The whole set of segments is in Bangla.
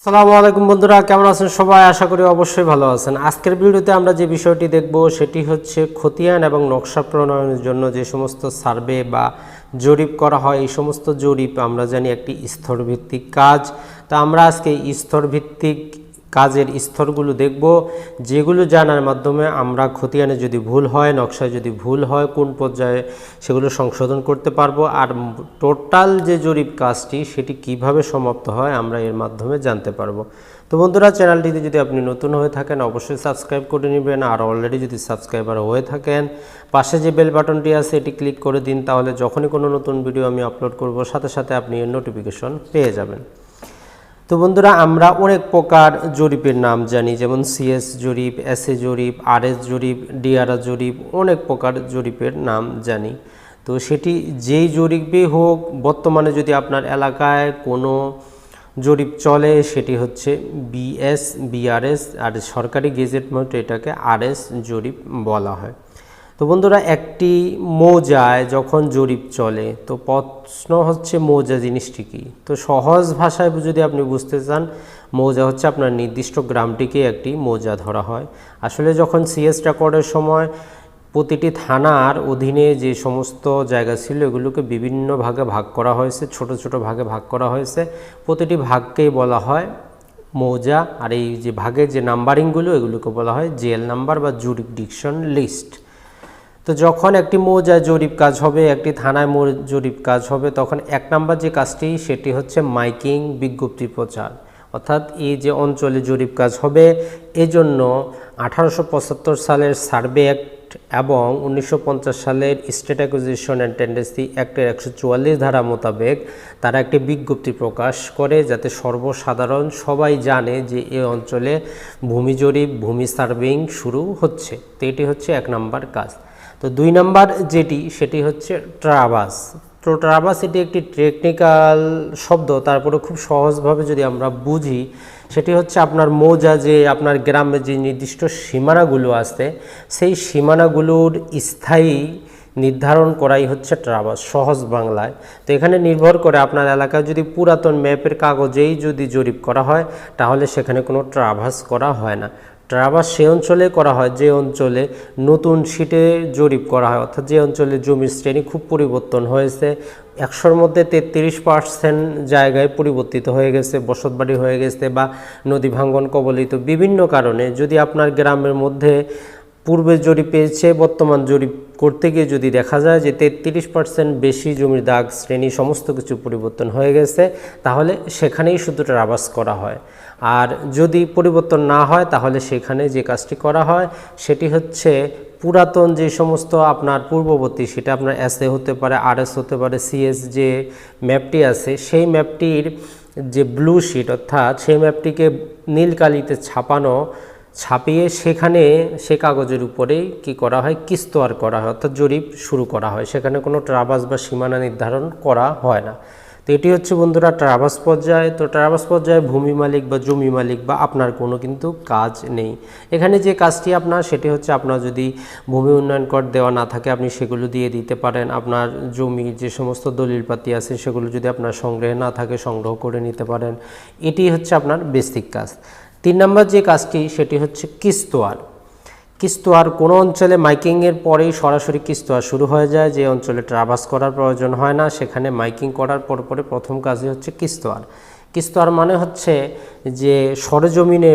আসসালামু আলাইকুম বন্ধুরা, কেমন আছেন সবাই? আশা করি অবশ্যই ভালো আছেন। আজকের ভিডিওতে আমরা যে বিষয়টি দেখব সেটি হচ্ছে খতিয়ান এবং নকশা প্রণয়নের জন্য যে সমস্ত সার্ভে বা জরিপ করা হয়, এই সমস্ত জরিপ আমরা জানি একটি স্তরভিত্তিক কাজ। তা আমরা আজকে স্তরভিত্তিক কাজের স্তরগুলো দেখব, যেগুলো জানার মাধ্যমে আমরা খতিয়ানে যদি ভুল হয়, নকশায় যদি ভুল হয়, কোন পর্যায়ে সেগুলো সংশোধন করতে পারবো, আর টোটাল যে জরিপ কাজটি সেটি কিভাবে সমাপ্ত হয় আমরা এর মাধ্যমে জানতে পারবো। তো বন্ধুরা, চ্যানেলটিতে যদি আপনি নতুন হয়ে থাকেন অবশ্যই সাবস্ক্রাইব করে নেবেন, আর অলরেডি যদি সাবস্ক্রাইবার হয়ে থাকেন পাশে যে বেল বাটনটি আছে এটি ক্লিক করে দিন, তাহলে যখনই কোনো নতুন ভিডিও আমি আপলোড করব সাথে সাথে আপনি এর নোটিফিকেশন পেয়ে যাবেন। তো বন্ধুরা, আমরা অনেক প্রকার জরিপের নাম জানি, যেমন সিএস জরিপ, এসএ জরিপ, আরএস জরিপ, ডিআরআর জরিপ, অনেক প্রকার জরিপের নাম জানি। তো সেটি যেই জরিপই হোক, বর্তমানে যদি আপনার এলাকায় কোনো জরিপ চলে সেটি হচ্ছে বিএস, বিআরএস, আর সরকারি গেজেট মতে এটাকে আরএস জরিপ বলা হয়। তো বন্ধুরা, একটি মৌজায় যখন জরিপ চলে তো প্রশ্ন হচ্ছে মৌজা জিনিসটি কী। তো সহজ ভাষায় যদি আপনি বুঝতে চান, মৌজা হচ্ছে আপনার নির্দিষ্ট গ্রামটিকে একটি মৌজা ধরা হয়। আসলে যখন সিএস রেকর্ডের সময় প্রতিটি থানার অধীনে যে সমস্ত জায়গা ছিল এগুলোকে বিভিন্ন ভাগে ভাগ করা হয়েছে, ছোট ছোট ভাগে ভাগ করা হয়েছে, প্রতিটি ভাগকেই বলা হয় মৌজা। আর এই যে ভাগের যে নাম্বারিংগুলো এগুলোকে বলা হয় জেএল নাম্বার বা জুরিসডিকশন লিস্ট। তো যখন একটি মৌজায় জরিপ কাজ হবে, একটি থানায় জরিপ কাজ হবে, তখন এক নাম্বার যে কাজটি সেটি হচ্ছে মাইকিং, বিজ্ঞপ্তি প্রচার। অর্থাৎ এই যে অঞ্চলে জরিপ কাজ হবে এজন্য 1875 সালের সার্ভে অ্যাক্ট এবং 1950 সালের স্টেট অ্যাকুইজিশন অ্যান্ড টেন্ডেন্সি অ্যাক্টের 144 ধারা মোতাবেক তারা একটি বিজ্ঞপ্তি প্রকাশ করে, যাতে সর্বসাধারণ সবাই জানে যে এই অঞ্চলে ভূমি জরিপ, ভূমি সার্ভেইং শুরু হচ্ছে। তো এটি হচ্ছে এক নাম্বার কাজ। তো দুই নাম্বার যেটি সেটি হচ্ছে ট্রাভাস। তো ট্রাভাস এটি একটি টেকনিক্যাল শব্দ, তারপরে খুব সহজভাবে যদি আমরা বুঝি সেটি হচ্ছে আপনার মৌজা, যে আপনার গ্রামে যে নির্দিষ্ট সীমানাগুলো আছে সেই সীমানাগুলোর স্থায়ী নির্ধারণ করাই হচ্ছে ট্রাভাস সহজ বাংলায়। তো এখানে নির্ভর করে আপনার এলাকায় যদি পুরাতন ম্যাপের কাগজেই যদি জরিপ করা হয় তাহলে সেখানে কোনো ট্রাভাস করা হয় না। ট্রাভাস সে অঞ্চলে করা হয় যে অঞ্চলে নতুন শীটে জরিপ করা হয়, অর্থাৎ যে অঞ্চলে জমির শ্রেণী খুব পরিবর্তন হয়েছে, 100-র মধ্যে 33% জায়গায় পরিবর্তিত হয়ে গেছে, বসতবাড়ি হয়ে গেছে বা নদী ভাঙ্গন কবলিত বিভিন্ন কারণে। যদি আপনার গ্রামের মধ্যে পূর্বে জরিপ পেয়েছে, বর্তমান জরিপ করতে গিয়ে যদি দেখা যায় যে 33% বেশি জমির দাগ শ্রেণী সমস্ত কিছু পরিবর্তন হয়ে গেছে, তাহলে সেখানেই শুধু ট্রাভাস করা হয়। আর যদি পরিবর্তন না হয় তাহলে সেখানে যে কাজটি করা হয় সেটি হচ্ছে পুরাতন যে সমস্ত আপনার পূর্ববর্তী, সেটা আপনার এসএ হতে পারে, আরএস হতে পারে, সিএস যে ম্যাপটি আছে সেই ম্যাপটির যে ব্লু শিট, অর্থাৎ সেই ম্যাপটিকে নীল কালিতে ছাপিয়ে সেখানে সে কাগজের উপরেই কি করা হয়, কিস্তোয়ার করা হয়, অর্থাৎ জরিপ শুরু করা হয়। সেখানে কোনো ট্রাভাস বা সীমানা নির্ধারণ করা হয় না। তো এটি হচ্ছে বন্ধুরা ট্রাভাস পর্যায়ে। তো ট্রাভাস পর্যায়ে ভূমি মালিক বা জমি মালিক বা আপনার কোনো কিন্তু কাজ নেই। এখানে যে কাজটি আপনার সেটি হচ্ছে, আপনার যদি ভূমি উন্নয়ন কর দেওয়া না থাকে আপনি সেগুলো দিয়ে দিতে পারেন। আপনার জমি যে সমস্ত দলিলপাতি আছে সেগুলো যদি আপনার সংগ্রহে না থাকে সংগ্রহ করে নিতে পারেন। এটি হচ্ছে আপনার বেসিক কাজ। 3 নম্বর যে কাজটি সেটি হচ্ছে কিস্তোয়ার। কিস্তোয়ার কোনো অঞ্চলে মাইকিংয়ের পরেই সরাসরি কিস্তোয়ার শুরু হয়ে যায়, যে অঞ্চলে ট্রাভাস করার প্রয়োজন হয় না সেখানে মাইকিং করার পরে প্রথম কাজই হচ্ছে কিস্তোয়ার। কিস্তোয়ার মানে হচ্ছে যে সরেজমিনে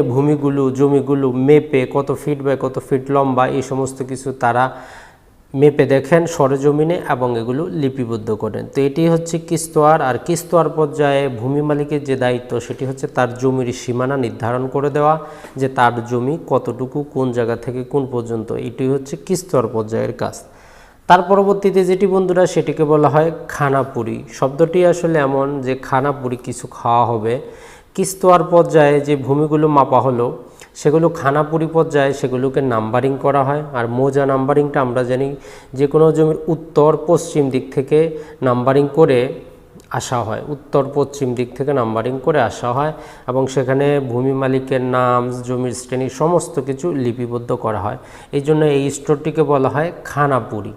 জমিগুলো মেপে কত ফিট বাই কত ফিট লম্বা এই সমস্ত কিছু তারা মেপে দেখেন সরেজমিনে এবং এগুলো লিপিবদ্ধ করেন। তো এটি হচ্ছে কিস্তোয়ার। আর কিস্তোয়ার পর্যায়ে ভূমি মালিকের যে দায়িত্ব সেটি হচ্ছে তার জমির সীমানা নির্ধারণ করে দেওয়া, যে তার জমি কতটুকু কোন জায়গা থেকে কোন পর্যন্ত, এটি হচ্ছে কিস্তোয়ার পর্যায়ের কাজ। তার পরবর্তীতে যেটি বন্ধুরা সেটিকে বলা হয় খানাপুরি। শব্দটি আসলে এমন যে খানাপুরি কিছু খাওয়া হবে। কিস্তোয়ার পর্যায়ে যে ভূমিগুলো মাপা হলো সেগুলো খানাপুরি পর্যায়ে সেগুলোকে নাম্বারিং করা হয়। আর মৌজা নাম্বারিংটা আমরা জানি যে কোনো জমির উত্তর পশ্চিম দিক থেকে নাম্বারিং করে আসা হয়, উত্তর পশ্চিম দিক থেকে নাম্বারিং করে আসা হয় এবং সেখানে ভূমি মালিকের নাম, জমির শ্রেণী সমস্ত কিছু লিপিবদ্ধ করা হয়। এই জন্য এই স্তরটিকে বলা হয় খানাপুরি।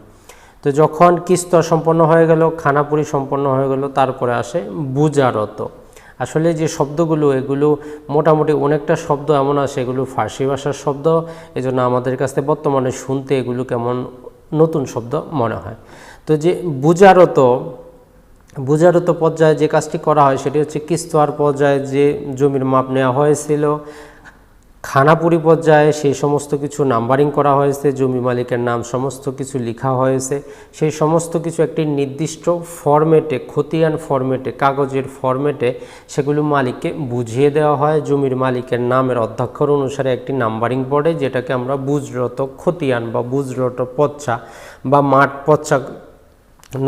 তো যখন কিস্তর সম্পন্ন হয়ে গেল, খানাপুরি সম্পন্ন হয়ে গেল, তারপরে আসে বুজারত। আসলে যে শব্দগুলো এগুলো মোটামুটি অনেকটা শব্দ এমন আছে এগুলো ফার্সি ভাষার শব্দ, এজন্য আমাদের কাছে বর্তমানে শুনতে এগুলো কেমন নতুন শব্দ মনে হয়। তো যে বুজারত পর্যায়ে যে কাজটি করা হয় সেটি হচ্ছে কিস্তোয়ার পর্যায়ে যে জমির মাপ নেওয়া হয়েছিল, খানাপুরি পর্যায়ে সেই সমস্ত কিছু নাম্বারিং করা হয়েছে, জমি মালিকের নাম সমস্ত কিছু লেখা হয়েছে, সেই সমস্ত কিছু একটি নির্দিষ্ট ফরম্যাটে, খতিয়ান ফরম্যাটে, কাগজের ফরম্যাটে সেগুলো মালিককে বুঝিয়ে দেওয়া হয়। জমির মালিকের নামের অধ্যক্ষর অনুসারে একটি নাম্বারিং পড়ে, যেটাকে আমরা বুজরত খতিয়ান বা বুজরত পচ্চা বা মাঠ পচ্চা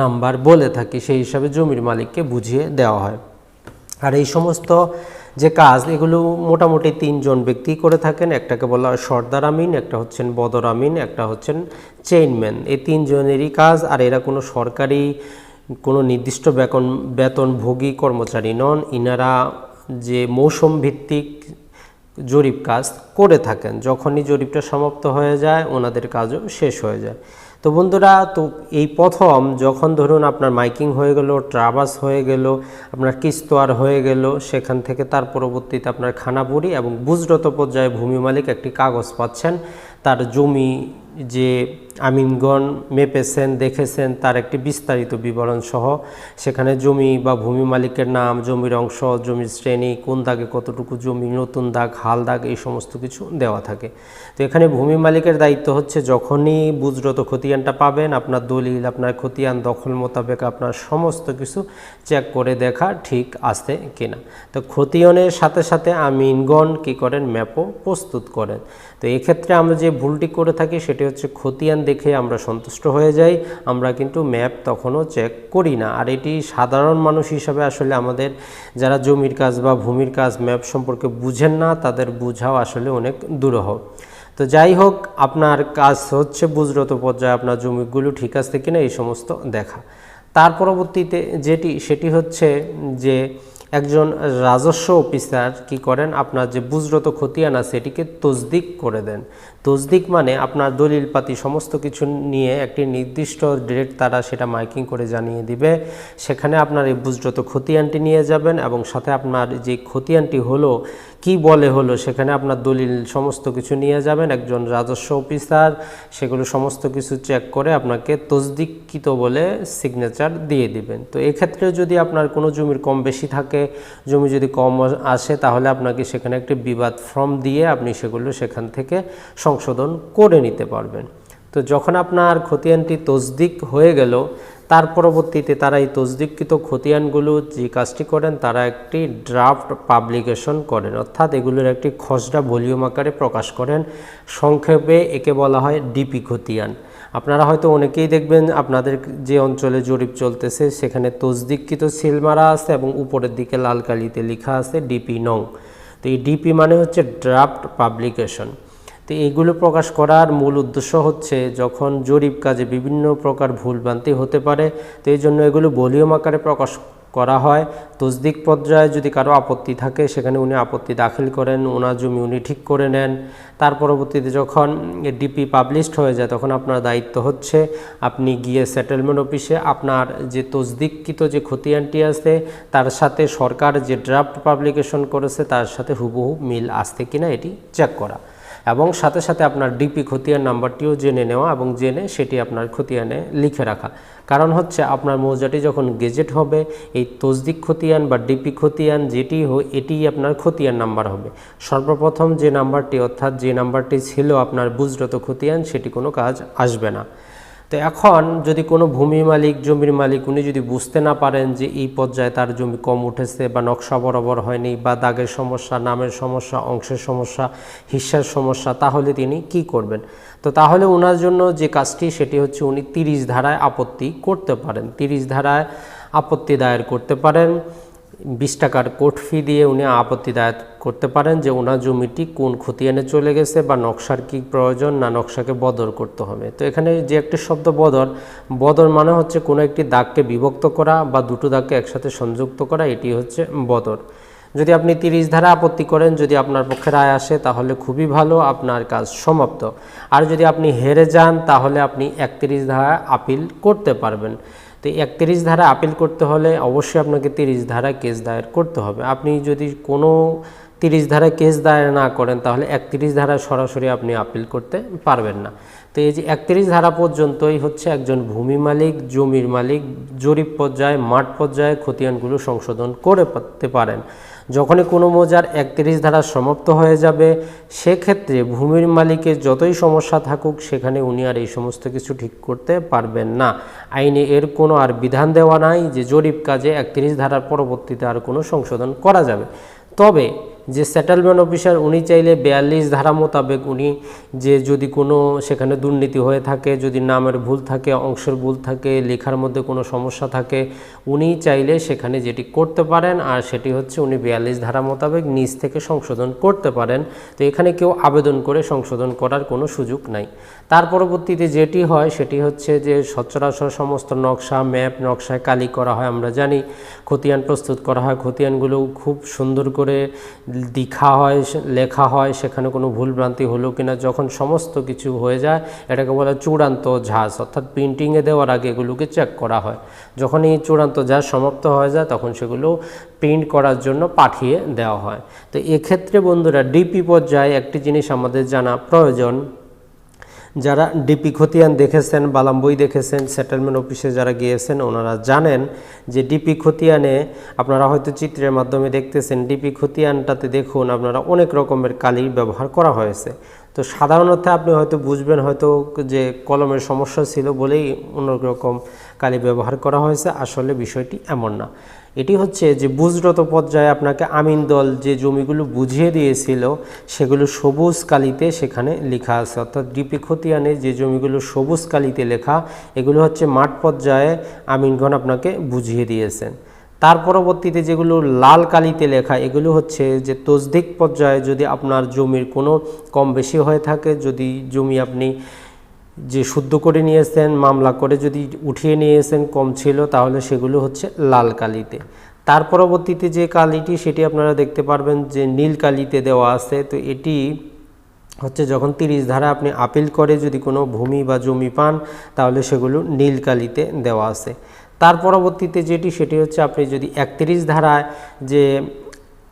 নাম্বার বলে থাকি, সেই হিসাবে জমির মালিককে বুঝিয়ে দেওয়া হয়। আর এই সমস্ত যে কাজ এগুলো মোটামুটি 3 জন ব্যক্তি করে থাকেন, একটাকে বলা হয় সর্দার আমিন, একটা হচ্ছেন বদর আমিন, একটা হচ্ছেন চেইনম্যান। এই 3 জনেরই কাজ। আর এরা কোনো সরকারি কোনো নির্দিষ্ট বেতনভোগী কর্মচারী নন, ইনারা যে মৌসুম ভিত্তিক জরিপ কাজ করে থাকেন, যখনই জরিপটা সমাপ্ত হয়ে যায় ওনাদের কাজও শেষ হয়ে যায়। তো বন্ধুরা, তো এই প্রথম যখন ধরুন আপনার মাইকিং হয়ে গেল, ট্রাভার্স হয়ে গেল, আপনার কিস্তোয়ার হয়ে গেল, সেখান থেকে তার পরবর্তীতে আপনার খানাপুরি এবং বুজরত পর্যায়ে ভূমি মালিক একটি কাগজ পাচ্ছেন, তার জমি যে আমিনগণ মেপেছেন দেখেছেন তার একটি বিস্তারিত বিবরণ সহ, সেখানে জমি বা ভূমি মালিকের নাম, জমির অংশ, জমির শ্রেণী, কোন দাগে কতটুকু জমি, নতুন দাগ, হাল দাগ, এই সমস্ত কিছু দেওয়া থাকে। তো এখানে ভূমি মালিকের দায়িত্ব হচ্ছে যখনই বুজরত খতিয়ানটা পাবেন, আপনার দলিল, আপনার খতিয়ান দখল মোতাবেক আপনার সমস্ত কিছু চেক করে দেখা ঠিক আছে কিনা। তো খতিয়ানের সাথে সাথে আমিনগণ কী করেন, ম্যাপও প্রস্তুত করেন। তো এক্ষেত্রে আমরা যে ভুলটি করে থাকি সেটি হচ্ছে খতিয়ান দেখে আমরা সন্তুষ্ট হয়ে যাই, আমরা কিন্তু ম্যাপ তখনও চেক করি না। আর এটি সাধারণ মানুষ হিসাবে আসলে আমাদের যারা জমির কাজ বা ভূমির কাজ ম্যাপ সম্পর্কে বুঝেন না, তাদের বুঝাও আসলে অনেক দুরূহ। তো যাই হোক, আপনার কাজ হচ্ছে বুজরত পর্যায়ে আপনার জমিগুলো ঠিক আছে কিনা এই সমস্ত দেখা। তার পরবর্তীতে সেটি হচ্ছে যে একজন রাজস্ব অফিসার কি করেন, আপনার যে বুজরত খতিয়ান আছে এটিকে তসদিক করে দেন। তসদিক মানে আপনার দলিলপাতি সমস্ত কিছু নিয়ে একটি নির্দিষ্ট ডেট তারা সেটা মাইকিং করে জানিয়ে দিবে, সেখানে আপনার এই বুজরত খতিয়ানটি নিয়ে যাবেন এবং সাথে আপনার যে খতিয়ানটি হলো কি বলে হলো সেখানে আপনার দলিল সমস্ত কিছু নিয়ে যাবেন। একজন রাজস্ব অফিসার সেগুলো সমস্ত কিছু চেক করে আপনাকে তসদিককৃত বলে সিগনেচার দিয়ে দিবেন। তো এক্ষেত্রে যদি আপনার কোনো জমির কম বেশি থাকে, জমি যদি কম আসে, তাহলে আপনাকে সেখানে একটি বিবাদ ফর্ম দিয়ে আপনি সেগুলো সেখান থেকে সংশোধন করে নিতে পারবেন। তো যখন আপনার খতিয়ানটি তসদিক হয়ে গেল, তার পরবর্তীতে তারা এই তসদিককৃত খতিয়ানগুলো যে কাজটি করেন, তারা একটি ড্রাফট পাবলিকেশন করেন, অর্থাৎ এগুলোর একটি খসড়া ভলিউম আকারে প্রকাশ করেন। সংক্ষেপে একে বলা হয় ডিপি খতিয়ান। আপনারা হয়তো অনেকেই দেখবেন আপনাদের যে অঞ্চলে জরিপ চলতেছে সেখানে তসদিককৃত সিল মারা আছে এবং উপরের দিকে লাল কালিতে লেখা আছে ডিপি নং। তো এই ডিপি মানে হচ্ছে ড্রাফট পাবলিকেশন। তো এইগুলো প্রকাশ করার মূল উদ্দেশ্য হচ্ছে যখন জরিপ কাজে বিভিন্ন প্রকার ভুলভ্রান্তি হতে পারে, তো এই জন্য এগুলো ভলিউম আকারে প্রকাশ করা হয়। তসদিক পর্যায়ে যদি কারো আপত্তি থাকে সেখানে উনি আপত্তি দাখিল করেন, ওনার জমি উনি ঠিক করে নেন। তার পরবর্তীতে যখন ডিপি পাবলিশড হয়ে যায় তখন আপনার দায়িত্ব হচ্ছে আপনি গিয়ে সেটেলমেন্ট অফিসে আপনার যে তসদিককৃত যে খতিয়ানটি আছে তার সাথে সরকার যে ড্রাফট পাবলিকেশন করেছে তার সাথে হুবহু মিল আসছে কিনা এটি চেক করা, এবং সাথে সাথে আপনার ডিপি খতিয়ান নাম্বারটিও জেনে নেওয়া এবং জেনে সেটি আপনার খতিয়ানে লিখে রাখা। কারণ হচ্ছে আপনার মৌজাটি যখন গেজেট হবে, এই তসদিক খতিয়ান বা ডিপি খতিয়ান যেটি এটি আপনার খতিয়ান নাম্বার হবে। সর্বপ্রথম যে নাম্বারটি, অর্থাৎ যে নাম্বারটি ছিল আপনার বুজরত খতিয়ান, সেটি কোনো কাজ আসবে না। তো এখন যদি কোনো ভূমি মালিক, জমির মালিক, উনি যদি বুঝতে না পারেন যে এই পর্যায়ে তার জমি কম উঠেছে বা নকশা বরাবর হয়নি বা দাগের সমস্যা, নামের সমস্যা, অংশের সমস্যা, হিস্যার সমস্যা, তাহলে তিনি কি করবেন? তো তাহলে ওনার জন্য যে কাজটি সেটি হচ্ছে উনি 30 ধারায় আপত্তি করতে পারেন। 30 ধারায় আপত্তি দায়ের করতে পারেন। 20 টাকার কোর্ট ফি দিয়ে উনি আপত্তি দায়ের করতে পারেন যে ওনার জমিটি কোন খতিয়ানে চলে গেছে বা নকশার কি প্রয়োজন, না নকশাকে বদল করতে হবে। তো এখানে যে একটি শব্দ বদল মানে হচ্ছে কোনো একটি দাগকে বিভক্ত করা বা দুটো দাগকে একসাথে সংযুক্ত করা, এটি হচ্ছে বদল। যদি আপনি 30 ধারা আপত্তি করেন, যদি আপনার পক্ষে রায় আসে তাহলে খুবই ভালো, আপনার কাজ সমাপ্ত। আর যদি আপনি হেরে যান তাহলে আপনি 31 ধারা আপিল করতে পারবেন। তো তো 31 ধারা আপিল করতে হলে অবশ্যই আপনাকে 30 ধারায় কেস দায়ের করতে হবে। আপনি যদি কোনো 30 ধারায় কেস দায়ের না করেন তাহলে 31 ধারায় সরাসরি আপনি আপিল করতে পারবেন না। তো এই যে 31 ধারা পর্যন্তই হচ্ছে একজন ভূমি মালিক, জমির মালিক জরিপ পর্যায়ে, মাঠ পর্যায়ে খতিয়ানগুলো সংশোধন করতে পারেন। যখনই কোনো মৌজার 31 ধারা সমাপ্ত হয়ে যাবে সেক্ষেত্রে ভূমির মালিকের যতই সমস্যা থাকুক সেখানে উনি আর এই সমস্ত কিছু ঠিক করতে পারবেন না। আইনে এর কোনো আর বিধান দেওয়া নাই যে জরিপ কাজে 31 ধারার পরবর্তীতে আর কোনো সংশোধন করা যাবে। তবে যে সেটেলমেন্ট অফিসার উনি চাইলে 42 ধারা মোতাবেক উনি যে যদি কোনো সেখানে দুর্নীতি হয়ে থাকে, যদি নামের ভুল থাকে, অংশের ভুল থাকে, লেখার মধ্যে কোনো সমস্যা থাকে, উনি চাইলে সেখানে যেটি করতে পারেন আর সেটি হচ্ছে উনি 42 ধারা মোতাবেক নিজ থেকে সংশোধন করতে পারেন। তো এখানে কেউ আবেদন করে সংশোধন করার কোনো সুযোগ নাই। তার পরবর্তীতে যেটি হয় সেটি হচ্ছে যে সচরাচর সমস্ত নকশা, ম্যাপ, নকশায় কালি করা হয়, আমরা জানি খতিয়ান প্রস্তুত করা হয়, খতিয়ানগুলো খুব সুন্দর করে লিখা হয়, লেখা হয়, সেখানে কোনো ভুলভ্রান্তি হলো কিনা যখন সমস্ত কিছু হয়ে যায় এটাকে বলা চূড়ান্ত ঝাঁজ, অর্থাৎ প্রিন্টিংয়ে দেওয়ার আগে এগুলোকে চেক করা হয়। যখন এই চূড়ান্ত ঝাঁজ সমাপ্ত হয়ে যায় তখন সেগুলো প্রিন্ট করার জন্য পাঠিয়ে দেওয়া হয়। তো এক্ষেত্রে বন্ধুরা ডিপি পর্যায়ে একটি জিনিস আমাদের জানা প্রয়োজন। যারা ডিপি খতিয়ান দেখেছেন, বালাম বই দেখেছেন, সেটেলমেন্ট অফিসে যারা গিয়েছেন ওনারা জানেন যে ডিপি খতিয়ানে আপনারা হয়তো চিত্রের মাধ্যমে দেখতেছেন, ডিপি খতিয়ানটাতে দেখুন আপনারা অনেক রকমের কালি ব্যবহার করা হয়েছে। তো সাধারণত আপনি হয়তো বুঝবেন হয়তো যে কলমের সমস্যা ছিল বলেই অন্যরকম কালি ব্যবহার করা হয়েছে, আসলে বিষয়টি এমন না। এটি হচ্ছে যে বুঝরত পর্যায়ে আপনাকে আমিন দল যে জমিগুলো বুঝিয়ে দিয়েছিল সেগুলো সবুজ কালিতে সেখানে লেখা আছে, অর্থাৎ ডিপি খতিয়ানে যে জমিগুলো সবুজ কালিতে লেখা এগুলো হচ্ছে মাঠ পর্যায়ে আমিনগণ আপনাকে বুঝিয়ে দিয়েছেন। তার পরবর্তীতে যেগুলো লাল কালিতে লেখা এগুলো হচ্ছে যে তসদিক পর্যায়ে যদি আপনার জমির কোনো কম বেশি হয়ে থাকে, যদি জমি আপনি যে শুদ্ধ করে নিয়েছেন, মামলা করে যদি উঠিয়ে নিয়েছেন কম ছিল, তাহলে সেগুলো হচ্ছে লাল কালিতে। তার পরবর্তীতে যে কালিটি সেটি আপনারা দেখতে পারবেন যে নীল কালিতে দেওয়া আছে। তো এটি হচ্ছে যখন 30 ধারা আপনি আপিল করে যদি কোনো ভূমি বা জমি পান তাহলে সেগুলো নীল কালিতে দেওয়া আছে। তার পরবর্তীতে যেটি সেটি হচ্ছে আপনি যদি 31 ধারায় যে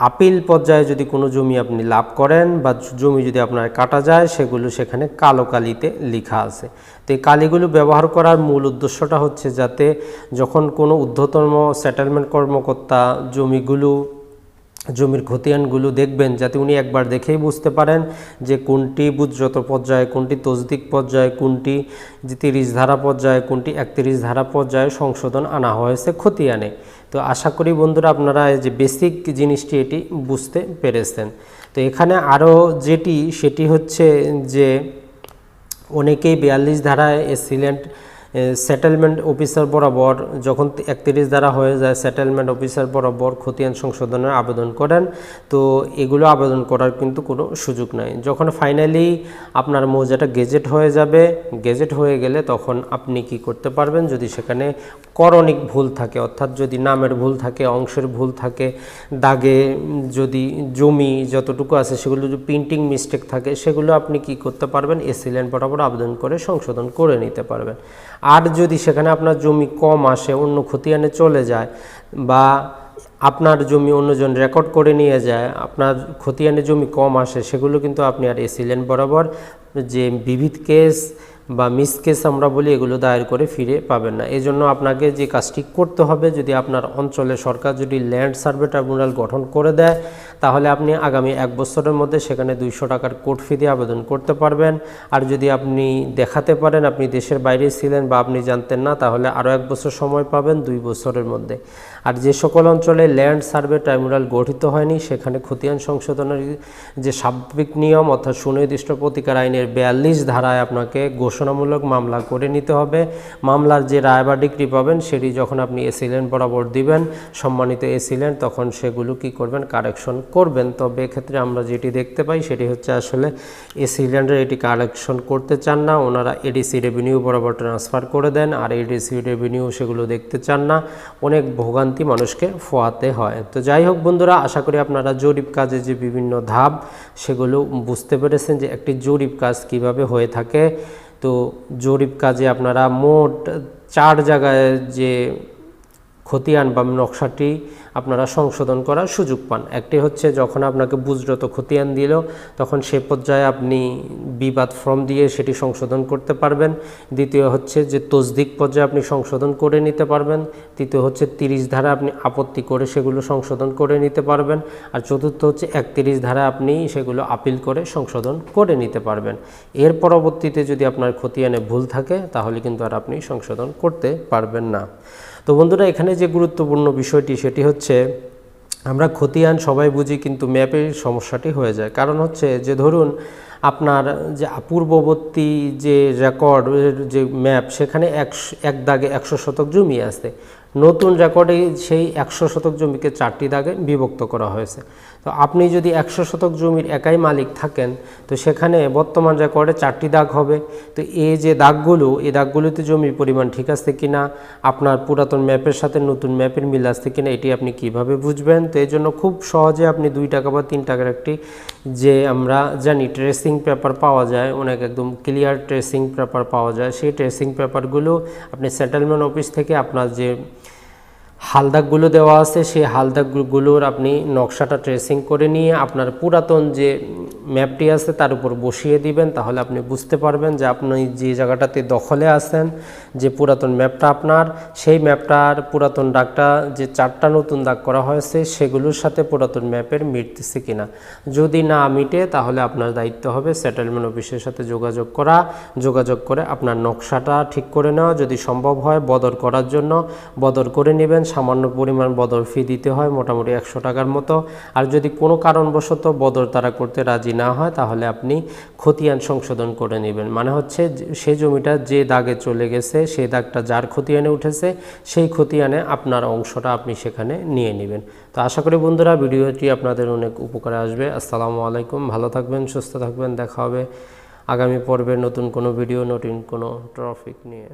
আপিল পর্যায়ে যদি কোনো জমি আপনি লাভ করেন বা জমি যদি আপনার কাটা যায় সেগুলো সেখানে কালো কালিতে লেখা আছে। তো এই কালিগুলো ব্যবহার করার মূল উদ্দেশ্যটা হচ্ছে যাতে যখন কোনো ঊর্ধ্বতম সেটেলমেন্ট কর্মকর্তা জমির খতিয়ানগুলো দেখবেন যাতে উনি একবার দেখেই বুঝতে পারেন যে কোনটি বুঝরত পর্যায়ে, কোনটি তসদিক পর্যায়ে, কোনটি 30 ধারা পর্যায়ে, কোনটি 31 ধারা পর্যায়ে সংশোধন আনা হয়েছে খতিয়ানে। তো আশা করি বন্ধুরা আপনারা যে বেসিক জিনিসটি এটি বুঝতে পেরেছেন। তো এখানে আরও যেটি সেটি হচ্ছে যে অনেকেই 42 ধারায় এসিলেন্ট সেটেলমেন্ট অফিসার বরাবর যখন 31 ধারা হয়ে যায় সেটেলমেন্ট অফিসার বরাবর খতিয়ান সংশোধনের আবেদন করেন। তো এগুলো আবেদন করার কিন্তু কোনো সুযোগ নাই। যখন ফাইনালি আপনার মৌজাটা গেজেট হয়ে যাবে, গেজেট হয়ে গেলে তখন আপনি কি করতে পারবেন, যদি সেখানে করণিক ভুল থাকে, অর্থাৎ যদি নামের ভুল থাকে, অংশের ভুল থাকে, দাগে যদি জমি যতটুকু আছে সেগুলো যদি প্রিন্টিং মিস্টেক থাকে সেগুলো আপনি কি করতে পারবেন, এসিলেন্ট বরাবর আবেদন করে সংশোধন করে নিতে পারবেন। আর যদি সেখানে আপনার জমি কম আসে, অন্য খতিয়ানে চলে যায় বা আপনার জমি অন্যজন রেকর্ড করে নিয়ে যায়, আপনার খতিয়ানে জমি কম আসে, সেগুলো কিন্তু আপনি আর এসিলেন্ট বরাবর যে বিবিধ কেস বা মিস কেস আমরা বলি এগুলো দায়ের করে ফিরে পাবেন না। এই জন্য আপনাকে যে কাজটি করতে হবে, যদি আপনার অঞ্চলে সরকার যদি ল্যান্ড সার্ভে ট্রাইব্যুনাল গঠন করে দেয় তাহলে আপনি আগামী 1 বছরের মধ্যে সেখানে 200 টাকার কোর্ট ফি দিয়ে আবেদন করতে পারবেন। আর যদি আপনি দেখাতে পারেন আপনি দেশের বাইরে ছিলেন বা আপনি জানতেন না তাহলে আরও 1 বছর সময় পাবেন 2 বছরের মধ্যে। আর যে সকল অঞ্চলে ল্যান্ড সার্ভে ট্রাইব্যুনাল গঠিত হয়নি সেখানে খতিয়ান সংশোধনের যে স্বাভাবিক নিয়ম অর্থাৎ সুনির্দিষ্ট প্রতিকার আইনের 42 ধারায় আপনাকে ঘোষণামূলক মামলা করে নিতে হবে। মামলার যে রায় বা ডিক্রি পাবেন সেটি যখন আপনি এসিলেন্ট বরাবর দিবেন, সম্মানিত এসিলেন্ট, তখন সেগুলো কি করবেন, কারেকশন করবেন। তবে এক্ষেত্রে আমরা যেটি দেখতে পাই সেটি হচ্ছে আসলে এসিলেন্টের এটি কারেকশন করতে চান না, ওনারা এডিসি রেভিনিউ বরাবর ট্রান্সফার করে দেন, আর এডিসি রেভিনিউ সেগুলো দেখতে চান না, অনেক ভোগান্তি মানুষকে পোহাতে হয়। তো যাই হোক বন্ধুরা, আশা করি আপনারা জরিপ কাজে যে বিভিন্ন ধাপ সেগুলো বুঝতে পেরেছেন যে একটি জরিপ কাজ কিভাবে হয়ে থাকে। তো জরিপ কাজে আপনারা মোট 4 জায়গায় যে খতিয়ান বা নকশাটি আপনারা সংশোধন করার সুযোগ পান। একটি হচ্ছে যখন আপনাকে বুঝরত খতিয়ান দিল তখন সে পর্যায়ে আপনি বিবাদ ফর্ম দিয়ে সেটি সংশোধন করতে পারবেন। দ্বিতীয় হচ্ছে যে তসদিক পর্যায়ে আপনি সংশোধন করে নিতে পারবেন। তৃতীয় হচ্ছে 30 ধারা আপনি আপত্তি করে সেগুলো সংশোধন করে নিতে পারবেন। আর চতুর্থ হচ্ছে 31 ধারা আপনি সেগুলো আপিল করে সংশোধন করে নিতে পারবেন। এর পরবর্তীতে যদি আপনার খতিয়ানে ভুল থাকে তাহলে কিন্তু আর আপনি সংশোধন করতে পারবেন না। তো বন্ধুরা, এখানে যে গুরুত্বপূর্ণ বিষয়টি সেটি হচ্ছে আমরা খতিয়ান সবাই বুঝি, কিন্তু ম্যাপের সমস্যাটি হয়ে যায়। কারণ হচ্ছে যে ধরুন আপনার যে পূর্ববর্তী যে রেকর্ডের যে ম্যাপ সেখানে এক দাগে 100 শতক জমি আছে, নতুন রেকর্ডে সেই 100 শতক জমিকে 4টি দাগে বিভক্ত করা হয়েছে। তো আপনি যদি 100 শতক জমির একাই মালিক থাকেন তো সেখানে বর্তমান রেকর্ডে 4টি দাগ হবে। তো এই যে দাগগুলো, এই দাগগুলোতে জমির পরিমাণ ঠিক আছে কিনা, আপনার পুরাতন ম্যাপের সাথে নতুন ম্যাপের মিল আছে কিনা, এটি আপনি কিভাবে বুঝবেন? তো এই জন্য খুব সহজে আপনি 2 টাকা বা 3 টাকার একটি যে আমরা জানি ট্রেসিং পেপার পাওয়া যায়, অনেক একদম ক্লিয়ার ট্রেসিং পেপার পাওয়া যায়। সেই ট্রেসিং পেপারগুলো আপনি সেটেলমেন্ট অফিস থেকে আপনার যে হালদাগগুলো দেওয়া আছে সেই হালদাগগুলোর আপনি নকশাটা ট্রেসিং করে নিয়ে আপনার পুরাতন যে ম্যাপটি আছে তার উপর বসিয়ে দিবেন। তাহলে আপনি বুঝতে পারবেন যে আপনি যে জায়গাটাতে দখলে আছেন, যে পুরাতন ম্যাপটা আপনার, সেই ম্যাপটার পুরাতন দাগটা যে 4টা নতুন দাগ করা হয়েছে সেগুলোর সাথে পুরাতন ম্যাপের মিটতেছে কিনা। যদি না মিটে তাহলে আপনার দায়িত্ব হবে সেটেলমেন্ট অফিসের সাথে যোগাযোগ করে আপনার নকশাটা ঠিক করে নেওয়া। যদি সম্ভব হয় বদর করার জন্য বদর করে নেবেন। সামান্য পরিমাণ বদর ফি দিতে হয়, মোটামুটি 100 টাকার মতো। আর যদি কোনো কারণবশত বদর তারা করতে রাজি না হয় তাহলে আপনি খতিয়ান সংশোধন করে নেবেন। মানে হচ্ছে সেই জমিটা যে দাগে চলে গেছে সেই দাগটা যার খতিয়ানে উঠেছে সেই খতিয়ানে আপনার অংশটা আপনি সেখানে নিয়ে নেবেন। তো আশা করি বন্ধুরা ভিডিওটি আপনাদের অনেক উপকারে আসবে। আসসালামু আলাইকুম, ভালো থাকবেন, সুস্থ থাকবেন। দেখা হবে আগামী পর্বে নতুন কোনো ভিডিও, নতুন কোনো টপিক নিয়ে।